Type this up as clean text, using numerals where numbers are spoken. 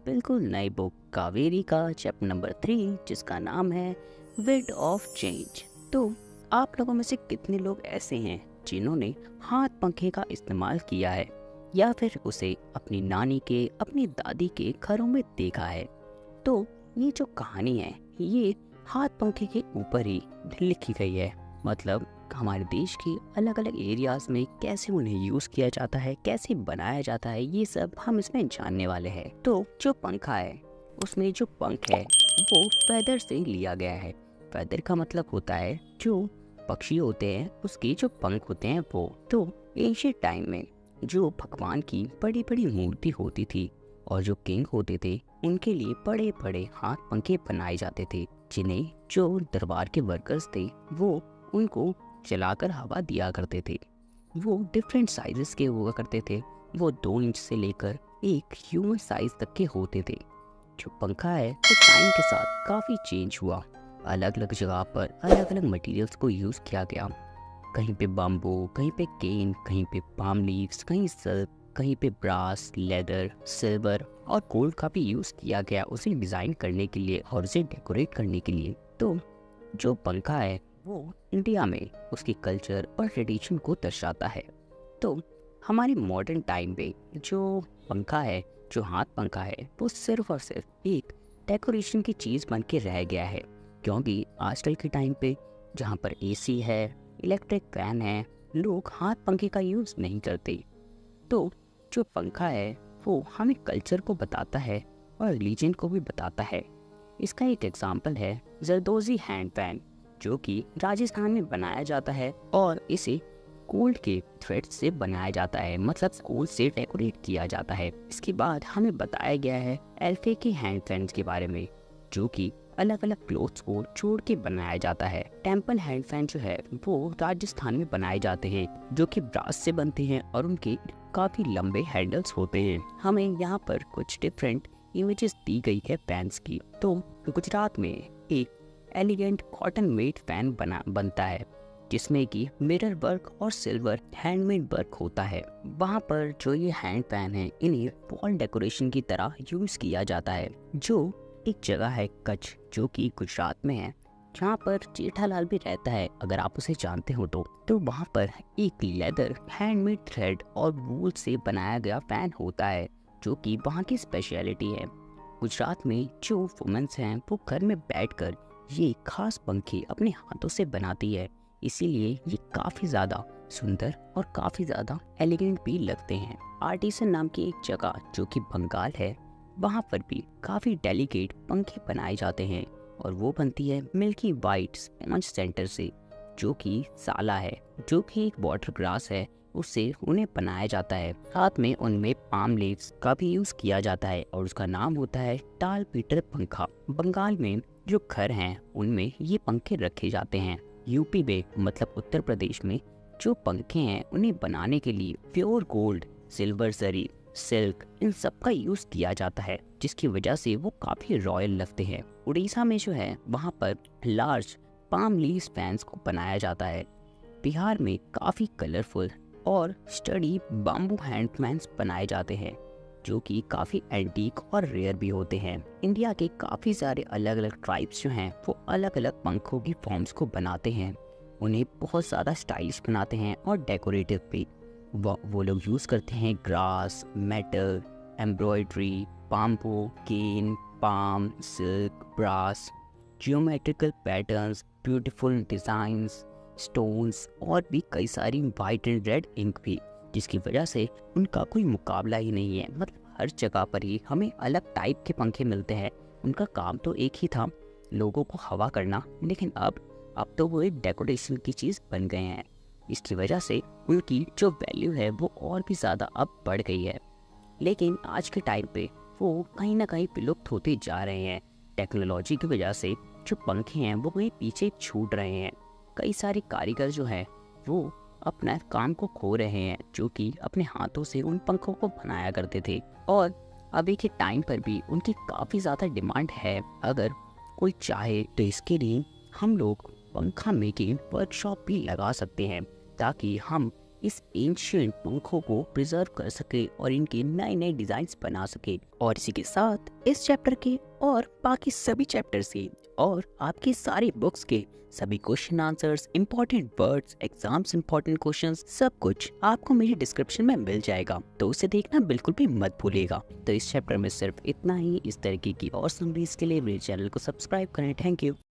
बिल्कुल नई बुक कावेरी का चैप्टर नंबर 3 जिसका नाम है विड ऑफ चेंज। तो आप लोगों में से कितने लोग ऐसे हैं जिन्होंने हाथ पंखे का इस्तेमाल किया है या फिर उसे अपनी नानी के अपनी दादी के घरों में देखा है। तो ये जो कहानी है ये हाथ पंखे के ऊपर ही लिखी गई है। मतलब हमारे देश के अलग अलग एरियाज में कैसे उन्हें यूज किया जाता है, कैसे बनाया जाता है, ये सब हम इसमें जानने वाले हैं। तो जो पंखा है उसमें जो पंख है वो फेदर से लिया गया है। फेदर का मतलब होता है जो पक्षी होते हैं उसके जो पंख होते हैं वो। तो एंशिएंट टाइम में जो भगवान की बड़ी बड़ी मूर्ति होती थी और जो किंग होते थे उनके लिए बड़े बड़े हाथ पंखे बनाए जाते थे, जिन्हें जो दरबार के वर्कर्स थे वो उनको चलाकर हवा दिया करते थे। वो डिफरेंट साइजेस के हुआ करते थे। वो 2 इंच से लेकर एक ह्यूमन साइज तक के होते थे। जो पंखा है वो टाइम के साथ काफ़ी चेंज हुआ। अलग अलग जगह पर अलग अलग मटेरियल्स को यूज़ किया गया। कहीं पे बाम्बू, कहीं पे केन, कहीं पे पाम लीव्स, कहीं सिल्क, कहीं पे ब्रास, लेदर, सिल्वर और गोल्ड का भी यूज़ किया गया उसे डिज़ाइन करने के लिए और उसे डेकोरेट करने के लिए। तो जो पंखा है वो इंडिया में उसके कल्चर और ट्रेडिशन को दर्शाता है। तो हमारी मॉडर्न टाइम पे जो पंखा है, जो हाथ पंखा है, वो सिर्फ और सिर्फ एक डेकोरेशन की चीज़ बन के रह गया है। क्योंकि आजकल के टाइम पे जहाँ पर एसी है, इलेक्ट्रिक फैन है, लोग हाथ पंखे का यूज़ नहीं करते। तो जो पंखा है वो हमें कल्चर को बताता है और रिलीजन को भी बताता है। इसका एक एग्जाम्पल है जरदोजी हैंड फैन, जो कि राजस्थान में बनाया जाता है और इसे गोल्ड के थ्रेड से बनाया जाता है, मतलब गोल्ड से डेकोरेट किया जाता है। इसके बाद हमें बताया गया है एल्फे के हैंड फैन्स के बारे में, जो कि अलग अलग क्लोथ्स को जोड़ के बनाया जाता है। टेम्पल हैंड फैन जो है वो राजस्थान में बनाए जाते हैं, जो कि ब्रास से बनते हैं और उनके काफी लंबे हैंडल्स होते हैं। हमें यहाँ पर कुछ डिफरेंट इमेजेस दी गई है फैंस की। तो गुजरात में एक एलिगेंट कॉटन मेड फैन बनता है, जिसमें कि मिरर वर्क और सिल्वर हैंडमेड वर्क होता है। वहाँ पर जो ये हैंड फैन है इन्हें वॉल डेकोरेशन की तरह यूज किया जाता है। जो एक जगह है कच्छ, जो कि गुजरात में है, जहाँ पर जेठालाल भी रहता है, अगर आप उसे जानते हो तो वहाँ पर एक लेदर हैंडमेड थ्रेड और वूल से बनाया गया फैन होता है, जो कि वहाँ की स्पेशलिटी है। गुजरात में जो वुमेन्स हैं वो घर में बैठकर ये खास पंखे अपने हाथों से बनाती है, इसीलिए ये काफ़ी ज़्यादा सुंदर और काफ़ी ज़्यादा एलिगेंट भी लगते हैं। आर्टिसन नाम की एक जगह जो कि बंगाल है, वहाँ पर भी काफ़ी डेलिकेट पंखे बनाए जाते हैं और वो बनती है मिल्की वाइट स्पॉन्ज सेंटर से, जो कि साला है, जो कि एक वाटर ग्रास है, उससे उन्हें बनाया जाता है। साथ में उनमें पाम लीव्स का भी यूज़ किया जाता है और उसका नाम होता है टाल पीटर पंखा। बंगाल में जो घर हैं उनमें ये पंखे रखे जाते हैं। यूपी में मतलब उत्तर प्रदेश में जो पंखे हैं उन्हें बनाने के लिए प्योर गोल्ड, सिल्वर जरी, सिल्क, इन सब का यूज़ किया जाता है, जिसकी वजह से वो काफ़ी रॉयल लगते हैं। उड़ीसा में जो है वहाँ पर लार्ज पाम लीव्स फैंस को बनाया जाता है। बिहार में काफ़ी कलरफुल और स्टडी बाम्बू हैंड फैंस बनाए जाते हैं, जो कि काफ़ी एंटीक और रेयर भी होते हैं। इंडिया के काफ़ी सारे अलग अलग ट्राइब्स जो हैं वो अलग अलग पंखों की फॉर्म्स को बनाते हैं, उन्हें बहुत ज़्यादा स्टाइलिश बनाते हैं और डेकोरेटिव भी। वो लोग यूज़ करते हैं grass, metal, embroidery, bamboo, cane, palm, silk, brass, geometrical patterns, beautiful designs, stones और भी कई सारी वाइट एंड रेड इंक भी, जिसकी वजह से उनका कोई मुकाबला ही नहीं है। मतलब हर जगह पर ही हमें अलग टाइप के पंखे मिलते हैं। उनका काम तो एक ही था, लोगों को हवा करना, लेकिन अब तो वो एक डेकोरेशन की चीज़ बन गए हैं। इसकी वजह से उनकी जो वैल्यू है वो और भी ज़्यादा अब बढ़ गई है। लेकिन आज के टाइम पे वो कहीं ना कहीं विलुप्त होते जा रहे हैं। टेक्नोलॉजी की वजह से जो पंखे हैं वो कहीं पीछे छूट रहे हैं। कई सारे कारीगर जो हैं वो अपना काम को खो रहे हैं, जो कि अपने हाथों से उन पंखों को बनाया करते थे। और अभी के टाइम पर भी उनकी काफ़ी ज़्यादा डिमांड है। अगर कोई चाहे तो इसके लिए हम लोग पंखा मेकिंग वर्कशॉप भी लगा सकते हैं, ताकि हम इस एंशिएंट पंखों को प्रिजर्व कर सके और इनके नए नए डिजाइन्स बना सके। और इसी के साथ इस चैप्टर के और बाकी सभी चैप्टर्स के और आपके सारे बुक्स के सभी question answers, important words, exams important questions, सब कुछ आपको मेरी डिस्क्रिप्शन में मिल जाएगा, तो उसे देखना बिल्कुल भी मत भूलिएगा। तो इस चैप्टर में सिर्फ इतना ही। इस तरीके की और समरीज के लिए मेरे चैनल को सब्सक्राइब करें। Thank you.